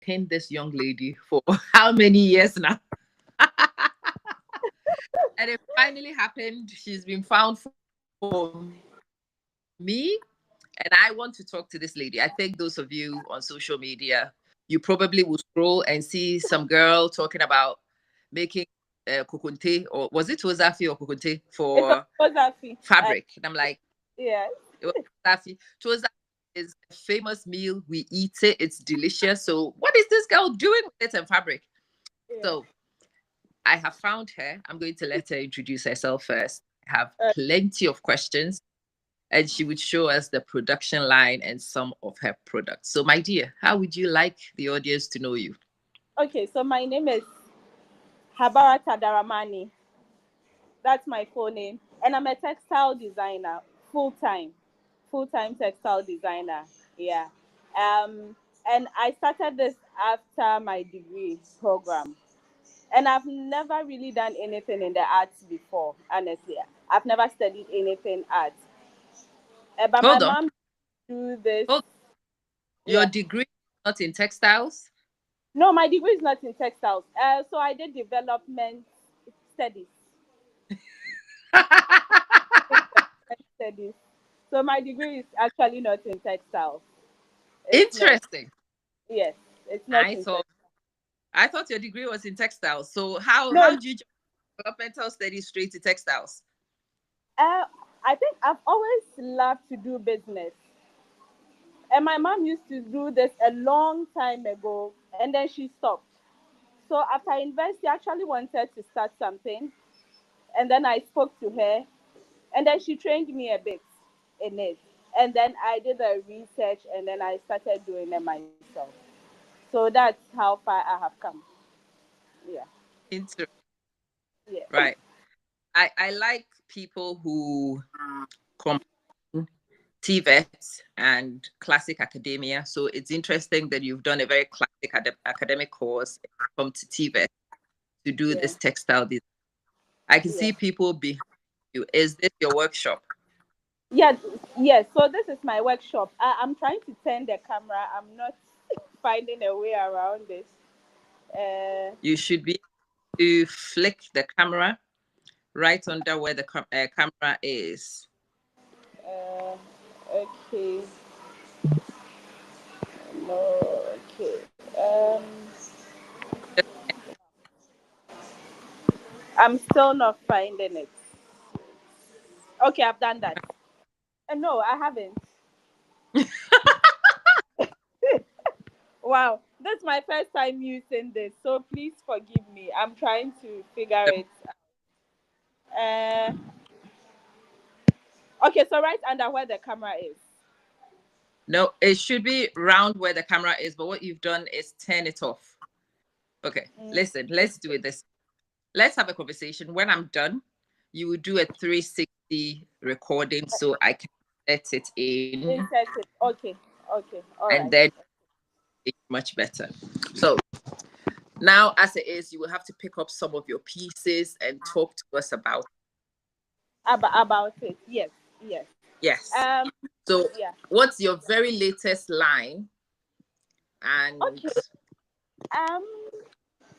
pinned this young lady for how many years now? And it finally happened. She's been found for me. And I want to talk to this lady. I think those of you on social media, you probably will scroll and see some girl talking about making kukunte, or was it Tozafi or kukunte for It's a philosophy. fabric. And I'm like, Yeah. it was Tozafi. Tozafi is a famous meal. We eat it. It's delicious. So what is this girl doing with it and fabric? Yeah. So I have found her. I'm going to let her introduce herself first. I have Uh, plenty of questions, and she would show us the production line and some of her products. So, my dear, how would you like the audience to know you? okay, so my name is Habara Tadaramani. That's my full name. And I'm a textile designer, full time. Full time textile designer. Yeah. And I started this after my degree program. And I've never really done anything in the arts before, honestly. I've never studied anything art. But my Hold on. mom do this. Hold. Your Yeah. degree not in textiles? No, my degree is not in textiles. So I did development studies. Studies. So my degree is actually not in textiles. It's not. Interesting. Yes, it's not I in thought textiles. I thought your degree was in textiles. So how No, did you jump from developmental studies straight to textiles? uh, I think I've always loved to do business. And my mom used to do this a long time ago, and then she stopped. So after university, I actually wanted to start something, and then I spoke to her, and then she trained me a bit in it. And then I did the research, and then I started doing it myself. So that's how far I have come. Yeah, Interesting. yeah, Right. I like people who combine TVET and classic academia. So it's interesting that you've done a very classic academic course and come to TVET to do yeah, this textile design. I can yeah. see people behind you. Is this your workshop? Yeah, yes. So this is my workshop. I'm trying to turn the camera. I'm not finding a way around this. Uh, You should be able to flick the camera right under where the camera is. uh, okay. No, okay. I'm still not finding it. Okay, I've done that. No, I haven't. Wow, this is my first time using this, so please forgive me. I'm trying to figure it. Uh, okay, so right under where the camera is. No, it should be round where the camera is, but what you've done is turn it off. Okay, Mm, listen, let's do it this. Let's have a conversation. When I'm done, you will do a 360 recording so I can set it in insert it. Okay, okay, all and right. then it's much better. So now, as it is, you will have to pick up some of your pieces and talk to us about. About it. Yes, yes. Yes. Um, So, yeah. what's your very latest line? And Okay. Um,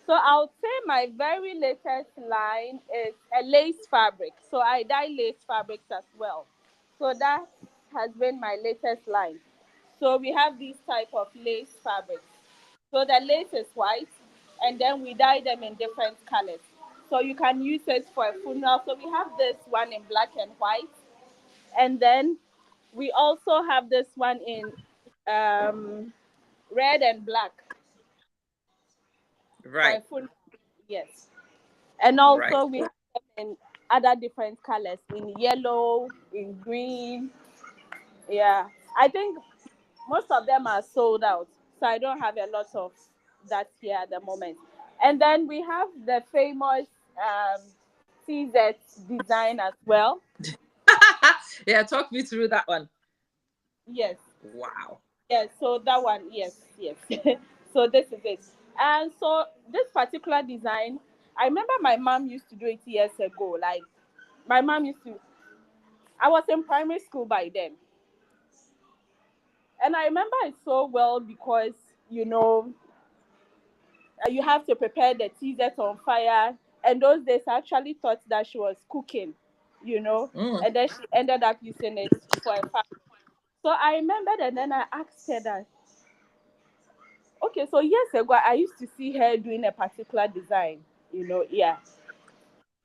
so I'll say my very latest line is a lace fabric. So I dye lace fabrics as well. So that has been my latest line. So we have these type of lace fabrics. So the lace is white, and then we dye them in different colors. So you can use it for a funeral. So we have this one in black and white, and then we also have this one in um, red and black for a right, funeral. Yes. And right. also we have them in other different colors, in yellow, in green. Yeah, I think most of them are sold out, so I don't have a lot of that here at the moment. And then we have the famous CZ design as well. Yeah, talk me through that one. Yes, Wow. yes. So that one, yes, yes. So this is it. And so this particular design, I remember my mom used to do it years ago. Like my mom used to. I was in primary school by then, and I remember it so well because you know you have to prepare the teasers on fire. And those days, I actually thought that she was cooking, Mm. and then she ended up using it for a fabric. So I remembered, and then I asked her that, okay, so years ago, I used to see her doing a particular design, yeah.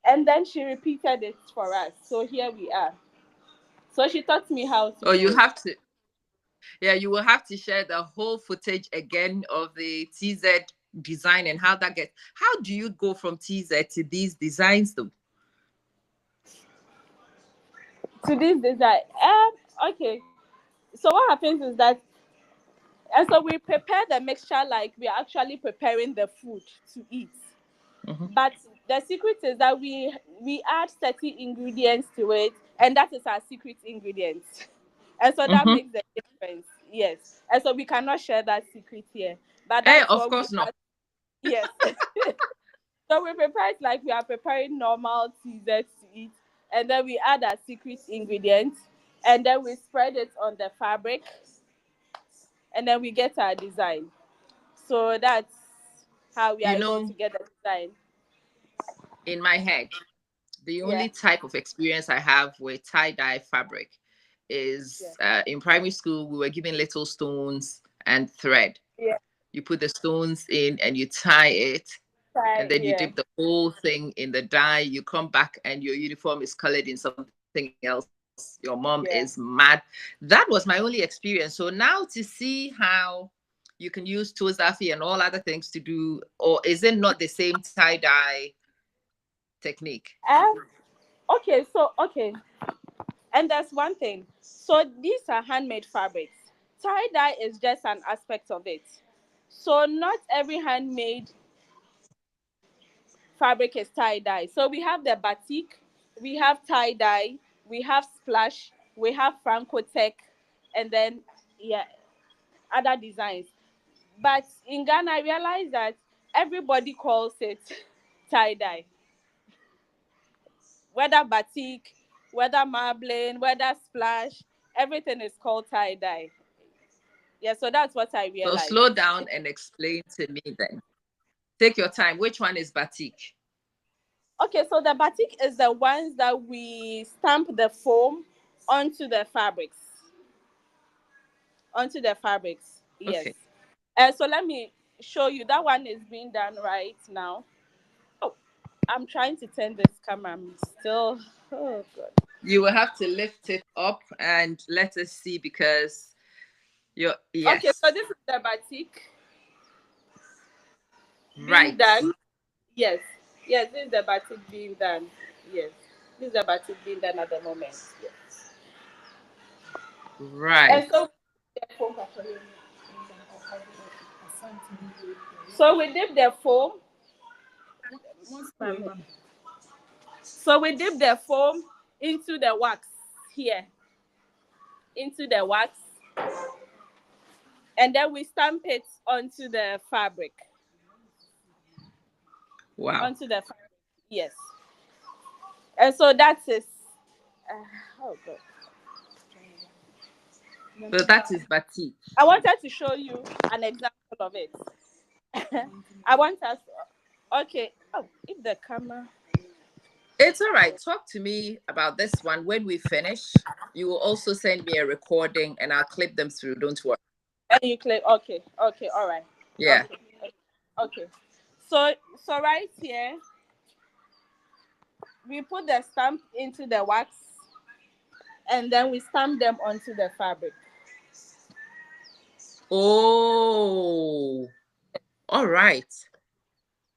And then she repeated it for us. So here we are. So she taught me how to Oh, do you it. have to. Yeah, you will have to share the whole footage again of the TZ design and how that gets. How do you go from TZ to these designs, though? To this design. Okay. So what happens is that, and so we prepare the mixture like we are actually preparing the food to eat. Mm-hmm. But the secret is that we add certain ingredients to it, and that is our secret ingredient. And so that Mm-hmm. makes the difference. Yes. And so we cannot share that secret here. But Hey, that's of what we course not. add. Yes. So we prepare it like we are preparing normal desserts to eat, and then we add our secret ingredient, and then we spread it on the fabric, and then we get our design. So that's how we are You able to know, get the design. in my head, the Yeah. only type of experience I have with tie-dye fabric Yeah. is in primary school, we were given little stones and thread. Yeah. You put the stones in and you tie it, and then you Yeah. dip the whole thing in the dye. You come back and your uniform is colored in something else. Your mom is Yeah. mad. That was my only experience. So now to see how you can use Tozafi and all other things to do, or is it not the same tie-dye technique? Um, okay. And there's one thing. So these are handmade fabrics. Tie dye is just an aspect of it. So not every handmade fabric is tie dye. So we have the batik, we have tie dye, we have splash, we have Franco Tech, and then yeah, other designs. But in Ghana, I realized that everybody calls it tie dye, whether batik, whether marbling, whether splash, everything is called tie dye. Yeah, so that's what I So realized. slow down and explain to me then. Take your time. Which one is batik? Okay, so the batik is the ones that we stamp the foam onto the fabrics. Onto the fabrics, yes. Okay. So let me show you. That one is being done right now. Oh, I'm trying to turn this camera. I'm still. Oh God. You will have to lift it up and let us see because you're, Okay, yes. so this is the batik being Right. done. Yes, yes, this is the batik being done. Yes, this is the batik being done at the moment. Yes. And Right. so we dip the foam. So we dip the foam into the wax here, into the wax, and then we stamp it onto the fabric. Wow. Onto the fabric, yes. And so that is. Oh God. So that is batik. I wanted to show you an example of it. I want us. Okay. Oh, if the camera. It's all right. Talk to me about this one. When we finish, you will also send me a recording and I'll clip them through. Don't worry. And you click. Okay. Okay. All right. Yeah. Okay. Okay. So right here, we put the stamp into the wax, and then we stamp them onto the fabric. Oh, all right.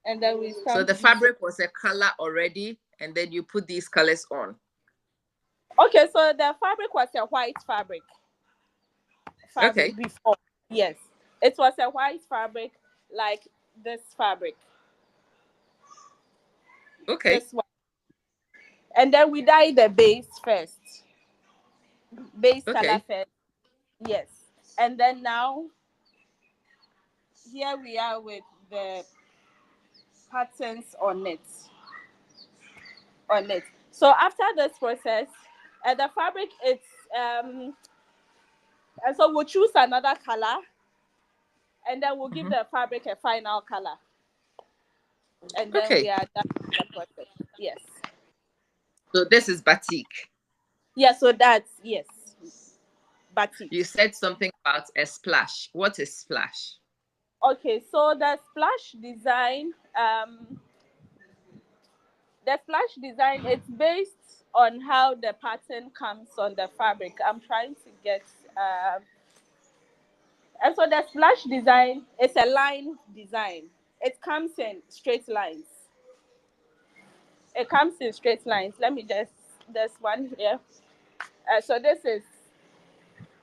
And then we So stamp the these. fabric was a color already, and then you put these colors on. Okay, so the fabric was a white fabric. Okay. Before. Yes. It was a white fabric like this fabric. Okay. This one. And then we dye the base first. Base color Okay. first. Yes. And then now here we are with the patterns on it. So after this process, the fabric it's and so we'll choose another color, and then we'll give Mm-hmm. the fabric a final color. and then Okay. we are done with the process. Yes. So this is batik. Yeah, so that's, yes, batik. You said something about a splash. What is splash? Okay, so the splash design, it's based on how the pattern comes on the fabric. I'm trying to get, and so the splash design is a line design. It comes in straight lines. It comes in straight lines. Let me just, there's one here. So this is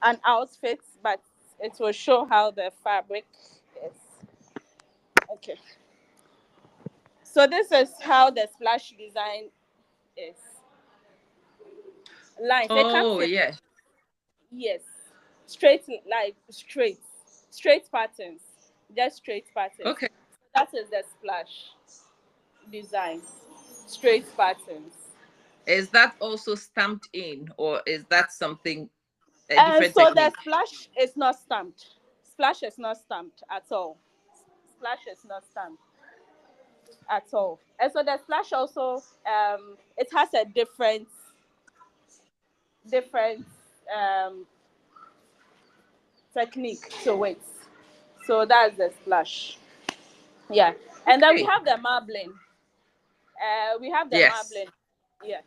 an outfit, but it will show how the fabric is. Okay. So this is how the splash design is. Lines. It comes Oh, in, yes. yes, straight, like straight patterns, just straight patterns. Okay. That is the splash design, straight patterns. Is that also stamped in, or is that something, a And different so the technique? splash is not stamped. Splash is not stamped at all. Splash is not stamped at all. And so the splash also, it has a different um, technique to it. So that's the splash. Yeah. And then we Okay. have the marbling. We have the Yes. marbling. Yeah.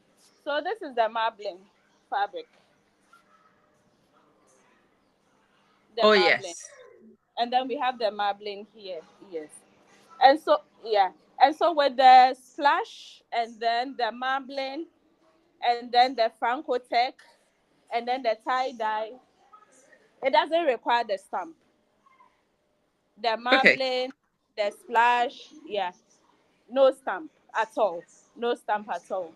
So this is the marbling fabric. The Oh, marbling. yes. And then we have the marbling here. Yes. And so, yeah. And so with the splash and then the marbling and then the Franco Tech and then the tie dye, it doesn't require the stamp. The Okay. marbling, the splash, yeah, no stamp at all. No stamp at all.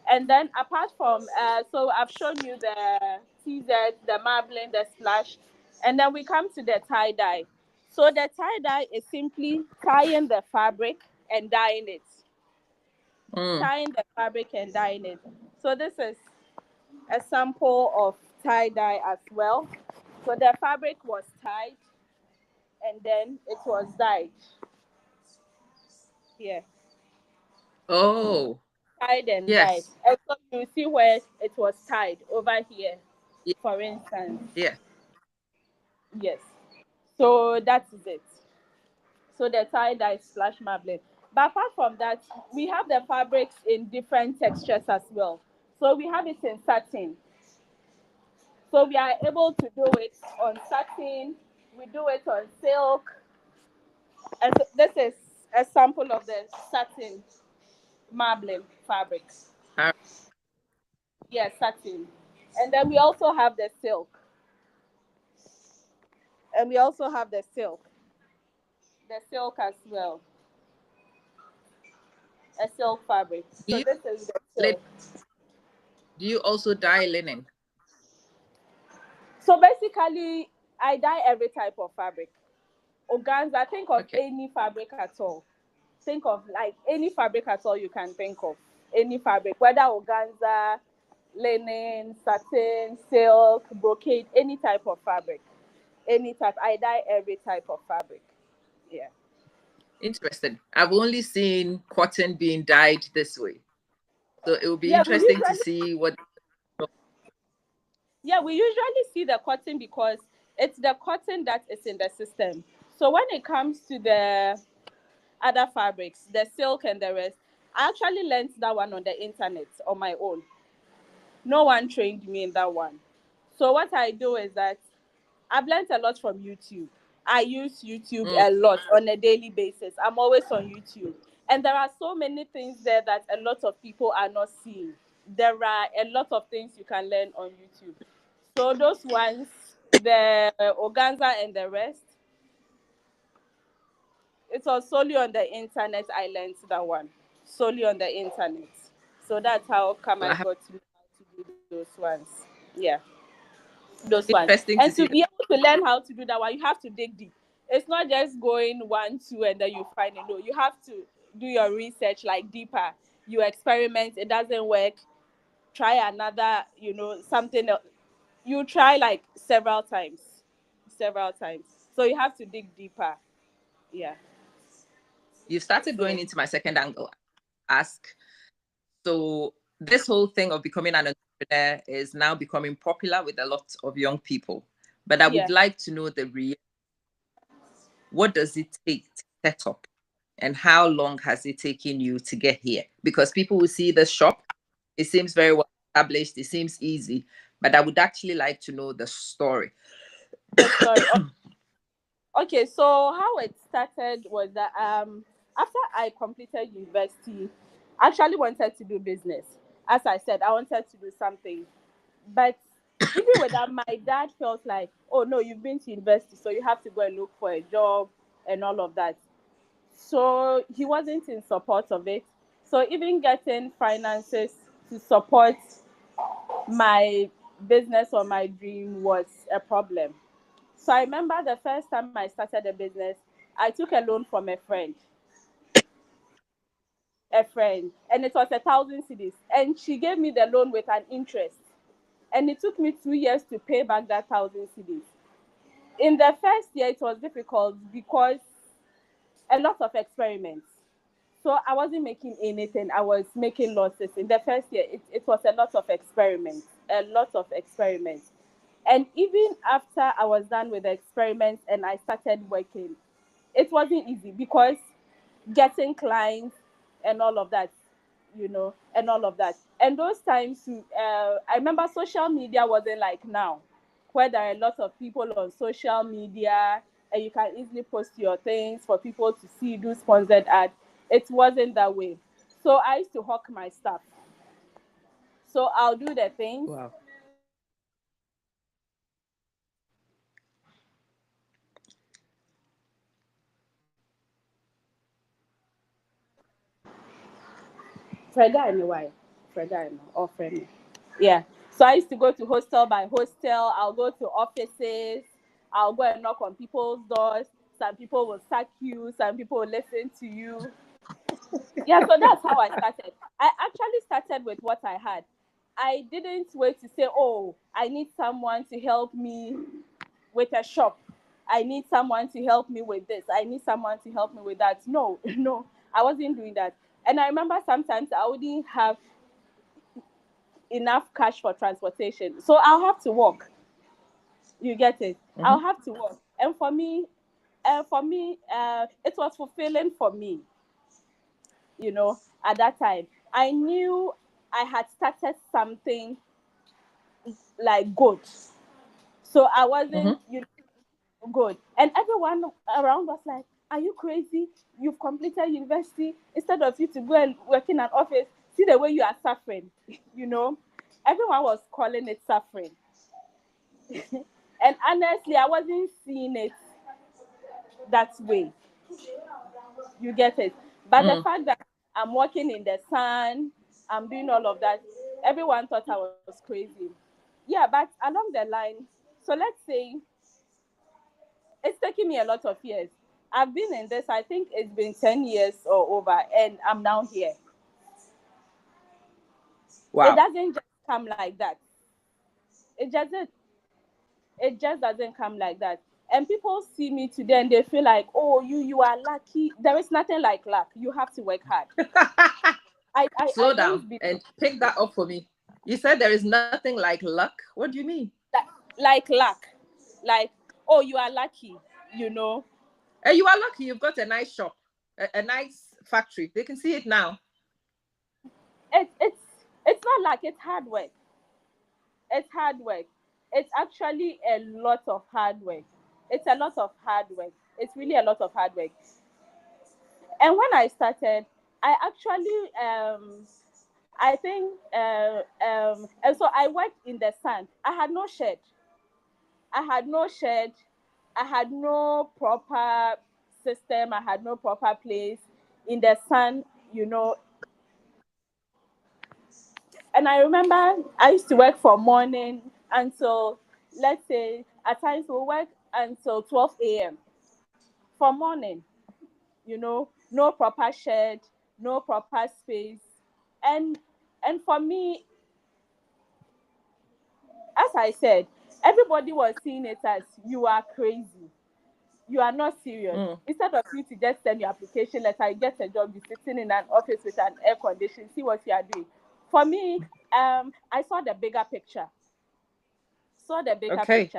And then apart from, so I've shown you the TZ, the marbling, the splash, and then we come to the tie dye. So the tie dye is simply tying the fabric and dyeing it. Mm. Tying the fabric and dyeing it. So this is a sample of tie dye as well. So the fabric was tied and then it was dyed. Here. Oh, Tied and dyed. yes. And so you see where it was tied over here, Ye- for instance. Yeah. Yes. So that is it. So the tie dye slash marbling. But apart from that, we have the fabrics in different textures as well. So we have it in satin. So we are able to do it on satin. We do it on silk. And so this is a sample of the satin marbling fabric. All right. Yes, satin. And then we also have the silk. And we also have the silk. The silk as well. A silk fabric. Do So you, this is the lid- silk. do you also dye linen? So basically, I dye every type of fabric. Organza, think of Okay. any fabric at all. Think of like any fabric at all you can think of. Any fabric, whether organza, linen, satin, silk, brocade, any type of fabric. Any type. I dye every type of fabric. Yeah. Interesting. I've only seen cotton being dyed this way. So it will be Yeah, we interesting to usually see what. we usually see the cotton because it's the cotton that is in the system. So when it comes to the other fabrics, the silk and the rest, I actually learned that one on the internet on my own. No one trained me in that one. So what I do is that I've learned a lot from YouTube. I use YouTube Mm, a lot on a daily basis. I'm always on YouTube. And there are so many things there that a lot of people are not seeing. There are a lot of things you can learn on YouTube. So those ones, the organza and the rest, it was solely on the internet I learned that one. Solely on the internet. So that's how come well, I I have got to know how to do those ones. Yeah, those ones. interesting to And see. to be able to learn how to do that one, you have to dig deep. It's not just going 1, 2, and then you find it. No, you have to do your research like deeper. You experiment, it doesn't work. Try another, something else. You try like several times. Several times. So you have to dig deeper. Yeah. You started going So into my second angle. Ask. So this whole thing of becoming an entrepreneur is now becoming popular with a lot of young people. But I would yeah. like to know the real, what does it take to set up? And how long has it taken you to get here? Because people will see the shop, it seems very well established, it seems easy, but I would actually like to know the story. The story. Okay, so how it started was that after I completed university, I actually wanted to do business. As I said, I wanted to do something. But even with that, my dad felt like, oh no, you've been to university, so you have to go and look for a job and all of that. So he wasn't in support of it. So even getting finances to support my business or my dream was a problem. So I remember the first time I started a business, I took a loan from a friend, and it was 1,000 cedis, and she gave me the loan with an interest, and it took me 2 years to pay back that 1,000 cedis. In the first year, it was difficult because a lot of experiments. So I wasn't making anything. I was making losses. In the first year, it was a lot of experiments, a lot of experiments. And even after I was done with the experiments and I started working, it wasn't easy because getting clients and all of that, and all of that. And those times, I remember social media wasn't like now, where there are a lot of people on social media and you can easily post your things for people to see, do sponsored ad. It wasn't that way. So I used to hawk my stuff. So I'll do the things. Wow. Freda anyway. Freda or friend. Yeah. So I used to go to hostel by hostel. I'll go to offices. I'll go and knock on people's doors. Some people will sack you. Some people will listen to you. Yeah. So that's how I started. I actually started with what I had. I didn't wait to say, oh, I need someone to help me with a shop. I need someone to help me with this. I need someone to help me with that. No, no, I wasn't doing that. And I remember sometimes I wouldn't have enough cash for transportation. So I'll have to walk. You get it? I'll Mhm. have to walk. And it was fulfilling for me, at that time. I knew I had started something like good. So I wasn't, Mhm. good. And everyone around was like, are you crazy? You've completed university. Instead of you to go and work in an office, see the way you are suffering, you know? Everyone was calling it suffering. And honestly, I wasn't seeing it that way. You get it? But the Mm. fact that I'm working in the sun, I'm doing all of that, everyone thought I was crazy. Yeah, but along the line, so let's say it's taken me a lot of years. I've been in this, I think it's been 10 years or over, and I'm now here. It Wow. doesn't just come like that. It doesn't. It just doesn't come like that. And people see me today and they feel like, oh, you are lucky. There is nothing like luck. You have to work hard. I Slow down don't believe and pick that up for me. You said there is nothing like luck. What do you mean? that, like luck. Like, oh, you are lucky, you know. And you are lucky you've got a nice shop, a nice factory. They can see it now. It's not like it's hard work. It's hard work. It's actually a lot of hard work. It's a lot of hard work. It's really a lot of hard work. And when I started, I actually I think and so I worked in the sun. I had no shed. I had no shed. I had no proper system. I had no proper place in the sun, you know. And I remember I used to work from morning until, let's say, at times we'll work until 12 a.m. from morning, no proper shed, no proper space. And and for me, as I said, everybody was seeing it as you are crazy. you are not serious. Mm. Instead of you to just send your application letter, you get a job, you're sitting in an office with an air condition, see what you are doing. For me, I saw the bigger picture. Okay.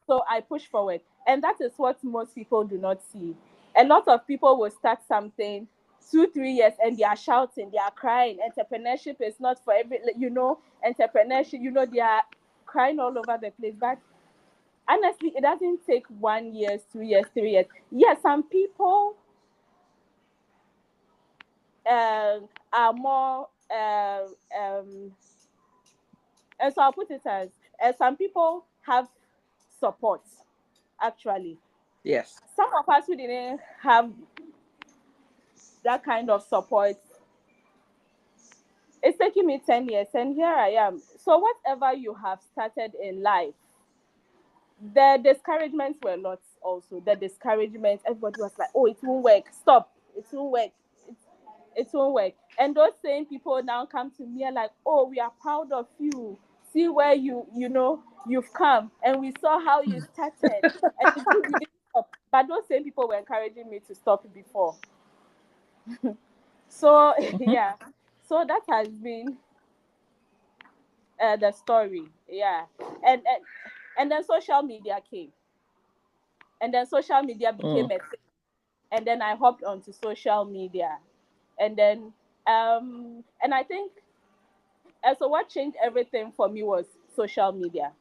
So I push forward. And that is what most people do not see. A lot of people will start something 2-3 years and they are shouting, they are crying. Entrepreneurship is not for every, entrepreneurship, they are crying all over the place. But honestly, it doesn't take 1 year, 2 years, 3 years. Yes, some people are more, and so I'll put it as some people have support, actually. Yes. Some of us who didn't have that kind of support, it's taking me 10 years, and here I am. So, whatever you have started in life, the discouragements were lots also. The discouragement, everybody was like, oh, it won't work. Stop. It won't work. It won't work. And those same people now come to me and like, oh, we are proud of you. See where you've come. And we saw how you started. And it's good you didn't stop. But those same people were encouraging me to stop before. So, yeah. So that has been the story. Yeah. And then social media came. And then social media became a thing. And then I hopped onto social media. And then, and I think, so what changed everything for me was social media.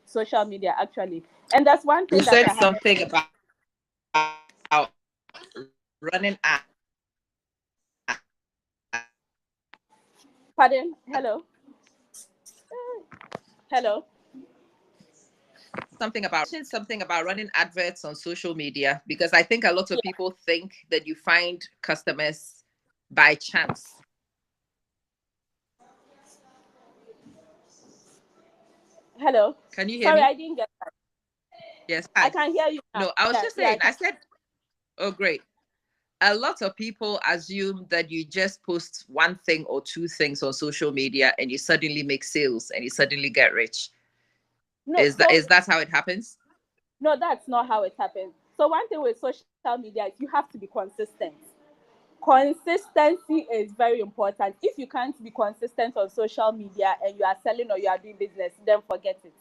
Social media, actually. And that's one You thing that said I have. something about running ads. Pardon? Hello? Hello? Something about running adverts on social media, because I think a lot of people think that you find customers by chance. Hello? Can you hear Sorry, me? I didn't get that. Yes. I Hi. can hear you now. No, I was just saying, I I said, oh, great. A lot of people assume that you just post one thing or two things on social media and you suddenly make sales and you suddenly get rich. No, Is that how it happens? No, that's not how it happens. So one thing with social media is you have to be consistent. Consistency is very important. If you can't be consistent on social media and you are selling or you are doing business, then forget it.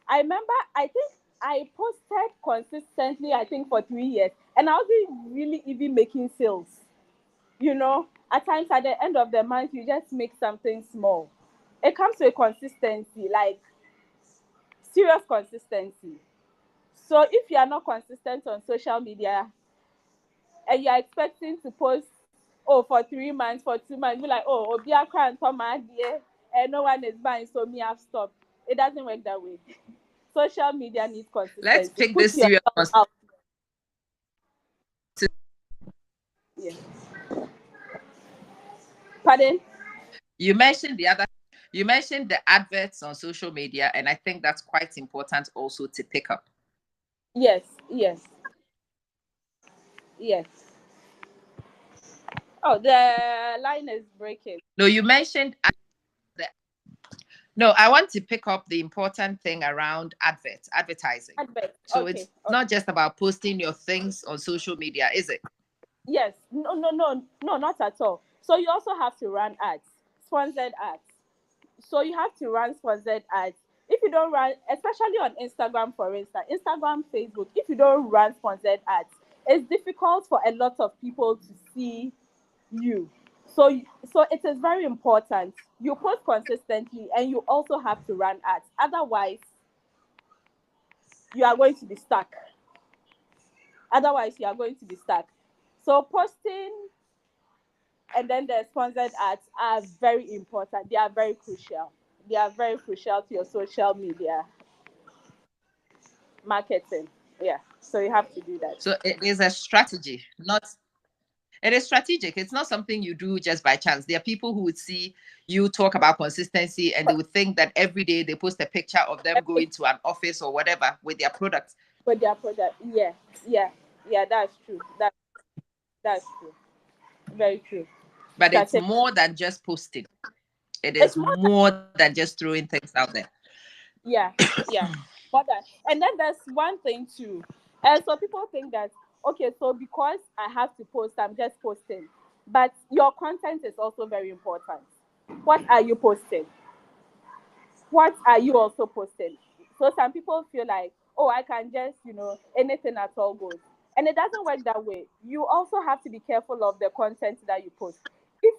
I remember, I think I posted consistently, I think for 3 years, and I wasn't really even making sales. At times at the end of the month, you just make something small. It comes with consistency, like serious consistency. So if you are not consistent on social media and you are expecting to post, for 3 months, for 2 months, be like, Obia can't come dear, and no one is buying, so me have stopped. It doesn't work that way. Social media needs Let's consistency. pick Put this serious. yourself out. Yeah. Pardon? You mentioned the adverts on social media, and I think that's quite important also to pick up. Yes, yes, yes. Oh, the line is breaking. No, you mentioned no, I want to pick up the important thing around advertising. Advert. So Okay. it's not just about posting your things on social media, is it? Yes. No, no, no, no, not at all. So you also have to run ads, sponsored ads. So you have to run sponsored ads. If you don't run, especially on Instagram, for instance, Instagram, Facebook, if you don't run sponsored ads, it's difficult for a lot of people to see you. So it is very important. You post consistently and you also have to run ads. Otherwise, you are going to be stuck. So posting and then the sponsored ads are very important. They are very crucial. They are very crucial to your social media marketing. Yeah. So you have to do that. So it is a strategy, not it is strategic. It's not something you do just by chance. There are people who would see you talk about consistency and they would think that every day they post a picture of them going to an office or whatever with their products. With their product. Yeah. Yeah. Yeah, that's true. That's true. Very true. But it's more than just posting. It is more than just throwing things out there. Yeah. Yeah. important. And then there's one thing too. And so people think that, okay, so because I have to post, I'm just posting. But your content is also very important. What are you posting? What are you also posting? So some people feel like, oh, I can just, anything at all goes. And it doesn't work that way. You also have to be careful of the content that you post. If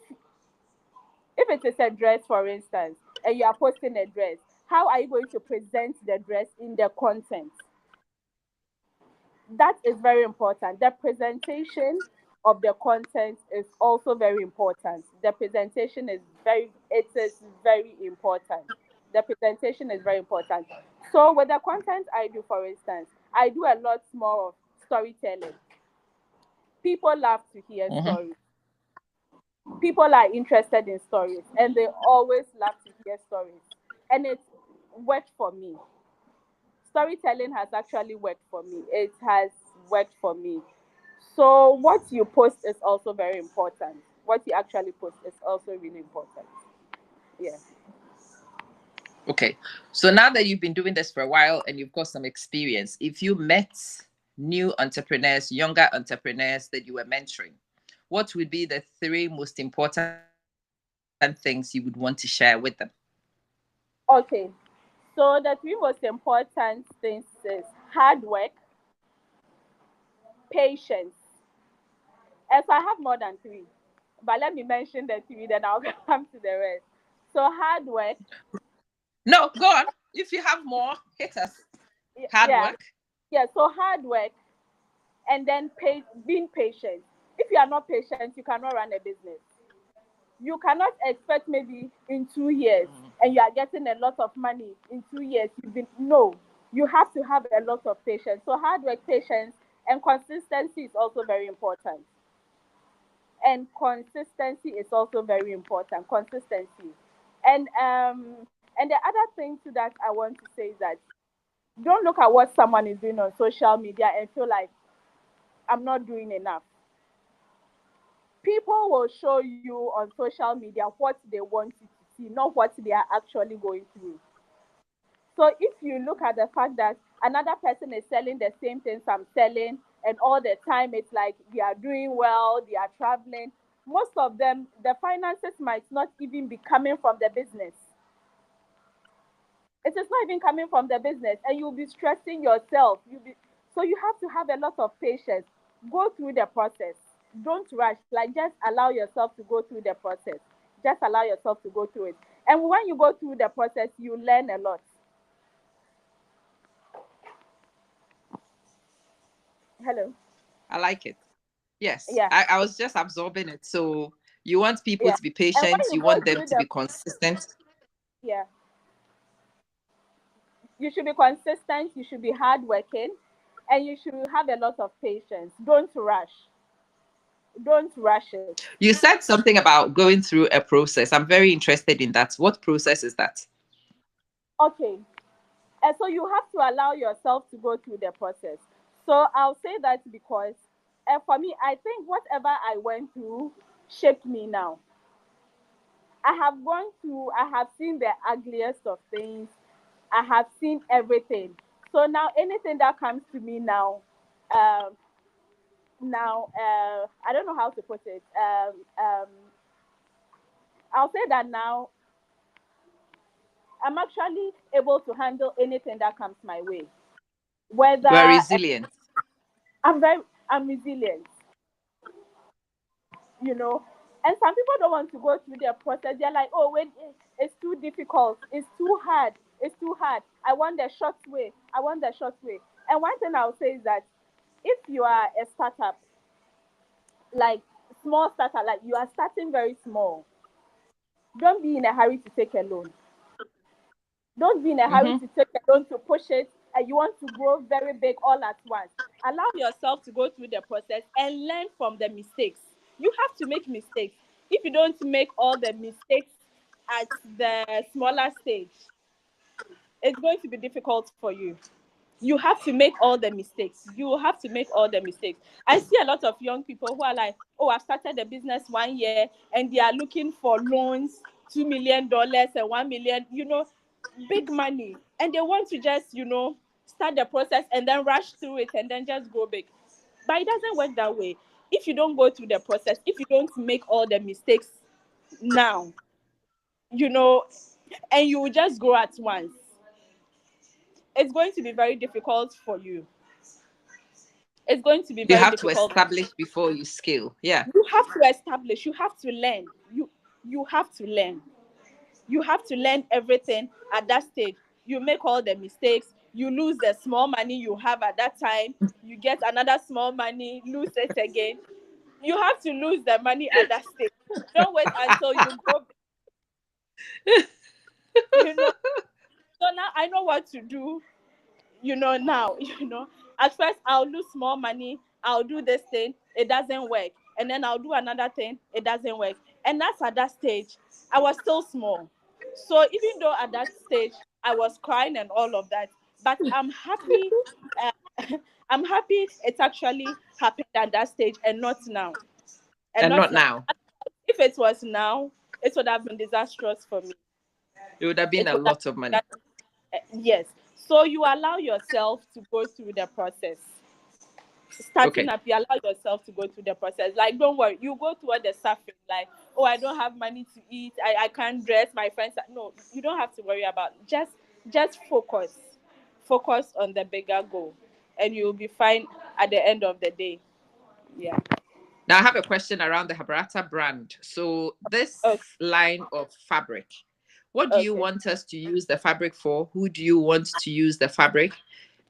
if it is a dress, for instance, and you are posting a dress, how are you going to present the dress in the content? That is very important. The presentation of the content is also very important. The presentation is very important. The presentation is very important. So with the content I do, for instance, I do a lot more of storytelling. People love to hear stories. People are interested in stories, and they always love to hear stories. And it worked for me. Storytelling has actually worked for me. It has worked for me. So what you post is also very important. What you actually post is also really important. Yeah. Okay. So now that you've been doing this for a while and you've got some experience, if you met new entrepreneurs, younger entrepreneurs that you were mentoring, what would be the three most important things you would want to share with them? Okay. So the three most important things is hard work, patience. And so I have more than three, but let me mention the three, then I'll come to the rest. So hard work. No, go on. If you have more, hit us. Hard Yeah. work. Yeah. So hard work, and then being patient. If you are not patient, you cannot run a business. You cannot expect maybe in 2 years and you are getting a lot of money in 2 years. No, you have to have a lot of patience. So hard work, patience, and consistency is also very important. And consistency is also very important. Consistency. And the other thing to that I want to say is that don't look at what someone is doing on social media and feel like I'm not doing enough. People will show you on social media what they want you to see, not what they are actually going through. So if you look at the fact that another person is selling the same things I'm selling, and all the time it's like they are doing well, they are traveling, most of them, the finances might not even be coming from the business. It is not even coming from the business, and you'll be stressing yourself. So you have to have a lot of patience. Go through the process. Don't rush. Like, just allow yourself to go through the process. Just allow yourself to go through it. And when you go through the process, you learn a lot. Hello. I like it. Yes. Yeah. I was just absorbing it. So you want people Yeah. to be And when patient, you you go want them through to the be consistent. yeah, you should be consistent, you should be hardworking, and you should have a lot of patience. Don't rush. Don't rush it. You said something about going through a process. I'm very interested in that. What process is that? Okay. And so you have to allow yourself to go through the process. So I'll say that because for me, I think whatever I went through shaped me now. I have seen the ugliest of things. I have seen everything. So now anything that comes to me now, um, I don't know how to put it. I'll say that now I'm actually able to handle anything that comes my way. Whether We're resilient. I'm very, I'm resilient, you know. And some people don't want to go through their process. They're like, oh, wait, it's too difficult. It's too hard. It's too hard. I want the short way. I want the short way. And one thing I'll say is that if you are a startup, like small startup, like you are starting very small, don't be in a hurry to take a loan. Don't be in a hurry Mm-hmm. to take a loan to push it, and you want to grow very big all at once. Allow yourself to go through the process and learn from the mistakes. You have to make mistakes. If you don't make all the mistakes at the smaller stage, it's going to be difficult for you. You have to make all the mistakes. You have to make all the mistakes. I see a lot of young people who are like, oh, I've started a business 1 year and they are looking for loans, $2 million and 1 million, big money. And they want to just, start the process and then rush through it and then just go big. But it doesn't work that way. If you don't go through the process, if you don't make all the mistakes now, and you will just grow at once, it's going to be very difficult for you. It's going to be You very have to difficult. establish before you scale. Yeah. You have to establish. You have to learn. You have to learn. You have to learn everything at that stage. You make all the mistakes. You lose the small money you have at that time. You get another small money, lose it again. You have to lose the money at that stage. Don't wait until you go. So now I know what to do. Now, at first I'll lose small money. I'll do this thing. It doesn't work. And then I'll do another thing. It doesn't work. And that's at that stage. I was still small. So even though at that stage I was crying and all of that, but I'm happy. I'm happy it's actually happened at that stage and not now. And not now. If it was now, it would have been disastrous for me. It would have been a lot of money. Yes. So you allow yourself to go through the process. Starting up, you allow yourself to go through the process. Like, don't worry, you go toward the suffering. Like, oh, I don't have money to eat. I can't dress. My friends. No, you don't have to worry about it. Just focus. Focus on the bigger goal, and you'll be fine at the end of the day. Yeah. Now I have a question around the Habarata brand. So this line of fabric, what do you want us to use the fabric for? Who do you want to use the fabric?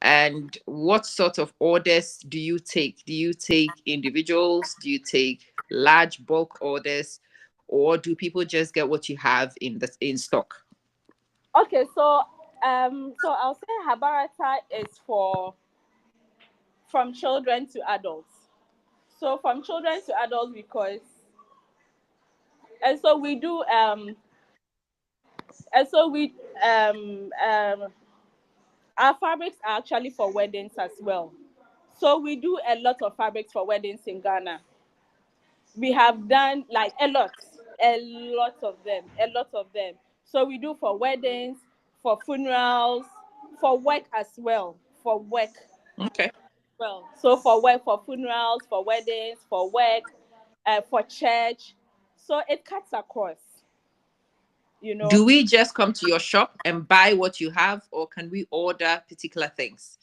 And what sort of orders do you take? Do you take individuals? Do you take large bulk orders? Or do people just get what you have in stock? Okay, so I'll say Habarata is from children to adults. So from children to adults we do our fabrics are actually for weddings as well. So we do a lot of fabrics for weddings in Ghana. We have done like a lot of them. So we do for weddings, for funerals, for work as well. For work. Okay. Well, so for work, for funerals, for weddings, for work, for church. So it cuts across. Do we just come to your shop and buy what you have, or can we order particular things?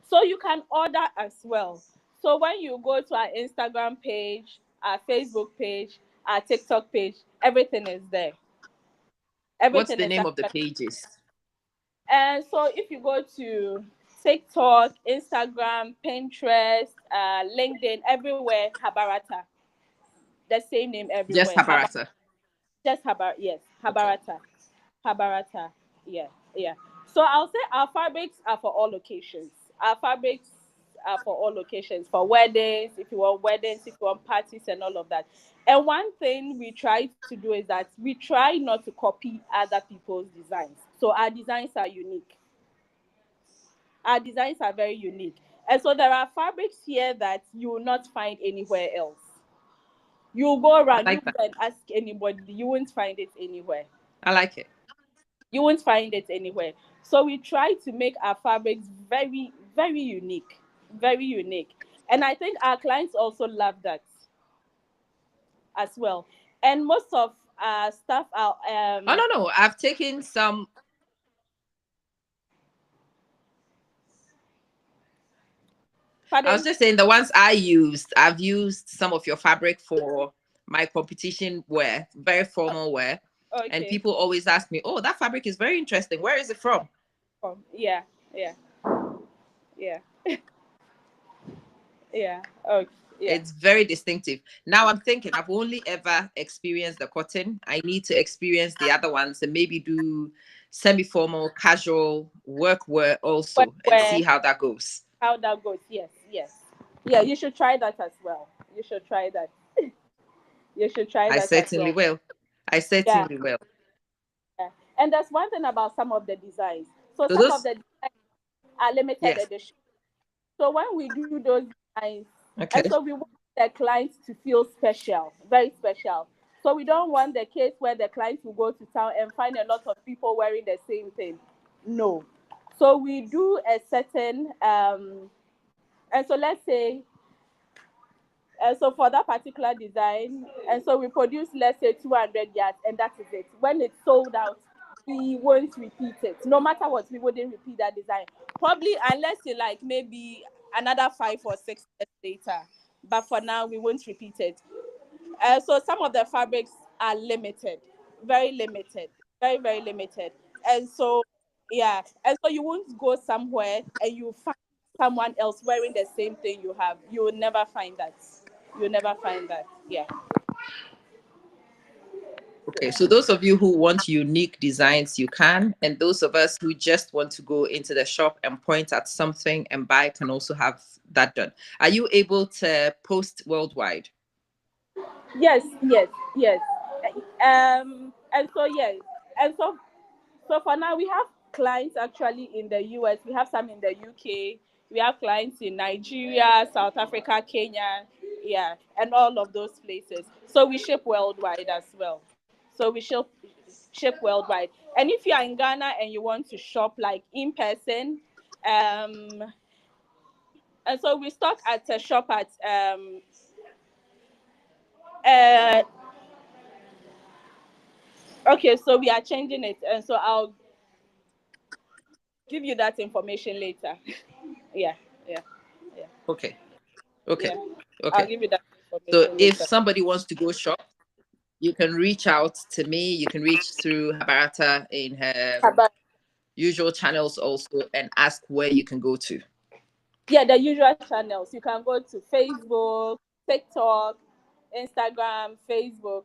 So you can order as well. So when you go to our Instagram page, our Facebook page, our TikTok page, everything is there. What's the name of the pages? And so if you go to TikTok, Instagram, Pinterest, LinkedIn, everywhere, Habarata. The same name everywhere. Just Habarata. Yes, Habarata. Okay. Habarata. Yeah. So I'll say our fabrics are for all occasions. Our fabrics are for all occasions, for weddings, if you want weddings, if you want parties and all of that. And one thing we try to do is that we try not to copy other people's designs. So our designs are unique. Our designs are very unique. And so there are fabrics here that you will not find anywhere else. You go around, you can ask anybody, you won't find it anywhere. I like it. You won't find it anywhere. So we try to make our fabrics very, very unique. Very unique. And I think our clients also love that as well. And most of our stuff are no. I've taken some. Pardon? I was just saying the ones I've used some of your fabric for my competition wear, very formal wear. Okay. And people always ask me, oh, that fabric is very interesting. Where is it from? Yeah. Yeah. Okay. Yeah. It's very distinctive. Now I'm thinking I've only ever experienced the cotton. I need to experience the other ones and maybe do semi-formal, casual workwear also and see how that goes. Yes. Yeah, you should try that as well. You should try that. I certainly will. I certainly will. Yeah. And there's one thing about some of the designs. So some of the designs are limited edition. So when we do those designs, and so we want the clients to feel special, very special. So we don't want the case where the clients will go to town and find a lot of people wearing the same thing. No. So we do a certain, and so let's say, so for that particular design, and so we produce, let's say, 200 yards, and that is it. When it's sold out, we won't repeat it. No matter what, we wouldn't repeat that design. Probably unless you like maybe another 5 or 6 years later. But for now, we won't repeat it. So some of the fabrics are limited, very limited, very, very limited. And so, yeah, and so you won't go somewhere and you find someone else wearing the same thing you have. You will never find that. You'll never find that. Yeah. Okay, so those of you who want unique designs, you can. And those of us who just want to go into the shop and point at something and buy can also have that done. Are you able to post worldwide? Yes, yes, yes. And so yes, and so for now we have clients actually in the US. We have some in the UK. We have clients in Nigeria, South Africa, Kenya, yeah, and all of those places. So we ship worldwide as well. So we ship worldwide. And if you are in Ghana and you want to shop like in person, and so we stock at a shop at uh okay, so we are changing it, and so I'll give you that information later. yeah, yeah, yeah, Okay. Okay. yeah. I'll Okay. give you that So information if later. somebody wants to go shop, you can reach out to me. You can reach through Habarata in her usual channels also and ask where you can go to. Yeah, the usual channels. You can go to Facebook, TikTok, Instagram, Facebook.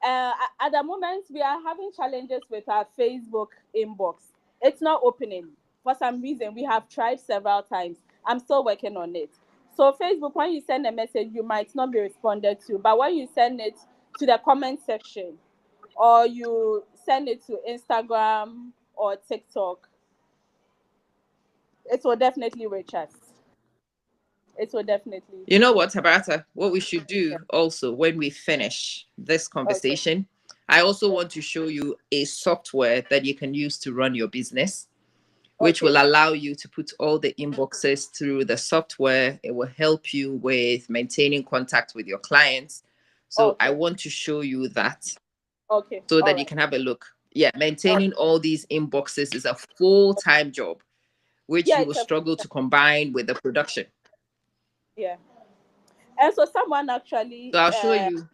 At the moment, we are having challenges with our Facebook inbox. It's not opening. For some reason, we have tried several times. I'm still working on it. So Facebook, when you send a message, you might not be responded to. But when you send it to the comment section or you send it to Instagram or TikTok, it will definitely reach us. It will definitely. You know what, Habarata? What we should do also when we finish this Okay. conversation, I also want to show you a software that you can use to run your business, which Okay. will allow you to put all the inboxes through the software. It will help you with maintaining contact with your clients. So I Okay. want to show you that Okay. so All that you right. can have a look. Yeah, Okay. maintaining all these inboxes is a full-time job, which Yeah, you will it's a struggle to combine with the production. yeah. And so someone actually, So I'll show you.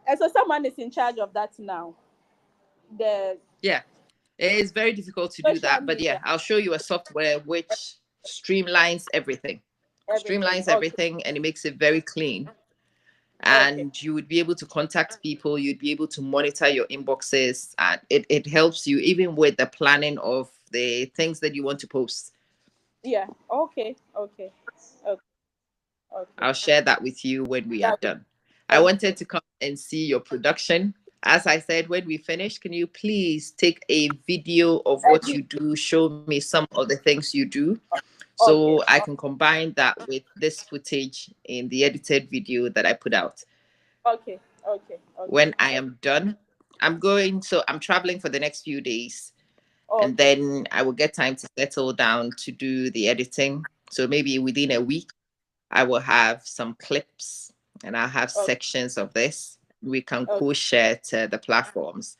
and so someone is in charge of that now. The Yeah, it is very difficult to do social that, but yeah, media, I'll show you a software which streamlines everything. everything. Streamlines Okay. everything and it makes it very clean. Okay. And you would be able to contact people, you'd be able to monitor your inboxes, and it helps you even with the planning of the things that you want to post. Yeah. Okay. Okay. Okay. Okay. I'll share that with you when we are That would, done. I thank you. wanted to come and see your production. As I said, when we finish, can you please take a video of what you do? Show me some of the things you do so Okay. I can combine that with this footage in the edited video that I put out. Okay. Okay. Okay. When I am done, I'm traveling for the next few days and Okay. then I will get time to settle down to do the editing. So maybe within a week, I will have some clips and I'll have Okay. sections of this. We can Okay. co-share to the platforms.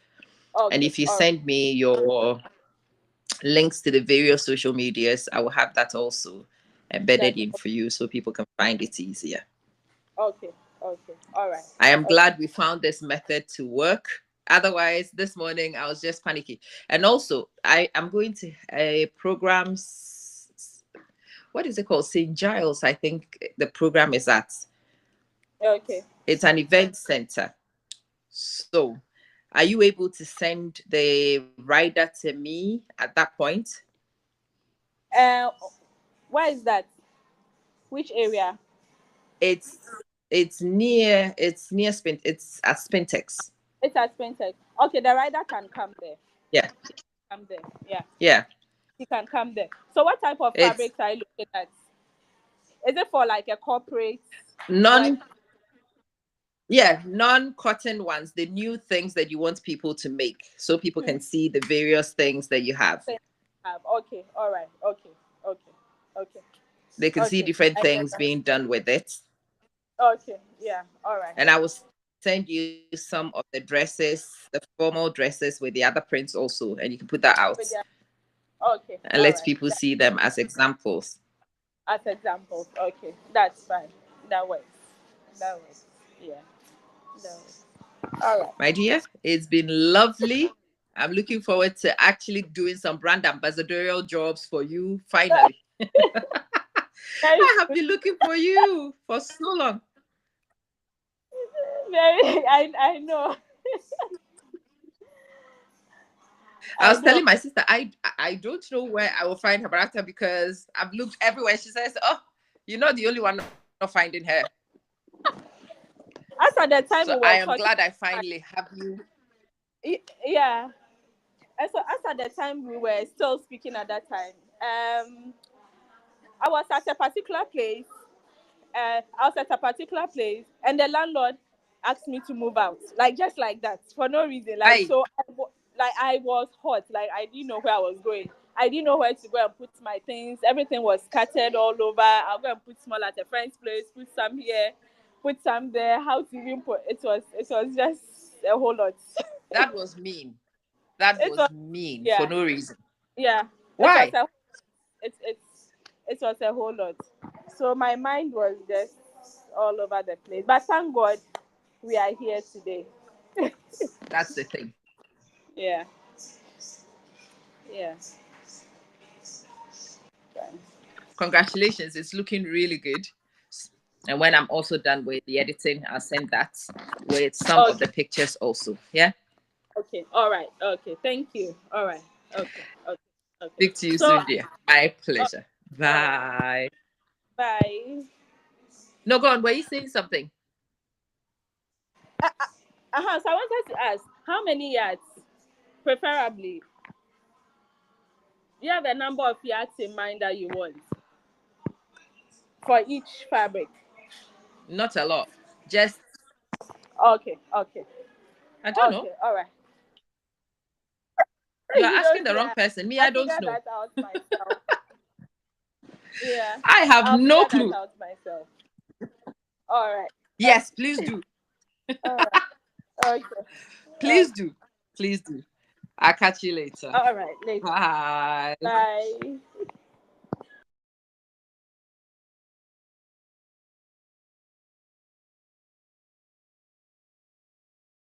And Okay. if you All right. send me your links to the various social medias, I will have that also embedded That's in for you so people can find it easier. okay. Okay. All right. I am Okay. glad we found this method to work. Otherwise, this morning I was just panicky. And also, I am going to a program. What is it called? St. Giles, I think the program is at. Okay. It's an event center. So, are you able to send the rider to me at that point? Uh, where is that? Which area? It's it's near Spin. It's at Spintex. It's at Spintex. Okay, the rider can come there. Yeah, Come there. Yeah, yeah. he can come there. So, what type of It's fabrics are you looking at? Is it for like a corporate work? non yeah, non-cotton ones, the new things that you want people to make so people can see the various things that you have. Okay, all right, okay, okay, okay, They can see okay. different I get things that. being done with it. Okay, yeah, all right. And I will send you some of the dresses, the formal dresses with the other prints also, and you can put that out With the, okay, and all let right. people see them as examples. As examples, okay, that's fine. That works. That works. Yeah, that works. All right. My dear, it's been lovely. I'm looking forward to actually doing some brand ambassadorial jobs for you finally. Very I have good. been looking for you for so long. Very. I know. I I was know. telling my sister, I don't know where I will find her barata because I've looked everywhere. She says, "Oh, you're not the only one not finding her." As at the time So we I were am talking, glad I finally have you. yeah. And so as at the time we were still speaking at that time, I was at a particular place. I was at a particular place, and the landlord asked me to move out, like just like that, for no reason. Like I so, like I was hot. Like I didn't know where I was going. I didn't know where to go and put my things. Everything was scattered all over. I'll go and put small at a friend's place, put some here, put some there. How to even put it was just a whole lot. that was mean. That It was, was mean for yeah, no reason. yeah. It was Why? a it was a whole lot. So my mind was just all over the place. But thank God we are here today. That's the thing. Yeah, yeah. Congratulations. It's looking really good. And when I'm also done with the editing, I'll send that with some of Okay, the pictures also. Yeah. okay, all right. Okay, thank you. All right. Okay, okay, okay. Speak to you So, soon, dear. My uh, pleasure. all right. Bye. Bye. No, go on. Were you saying something? So I wanted to ask, how many yards, preferably? Do you have a number of yards in mind that you want for each fabric? Not a lot. Just, Okay, okay, I don't know. okay. All right. You are You asking don't the say. wrong person. Me, I I don't figured know. that out myself. Yeah, I have I'll no figure that clue. out myself. All right. Yes, please do. All right. Okay. Please Okay. do. Please do. I'll catch you later. All right. Later. Bye. Bye.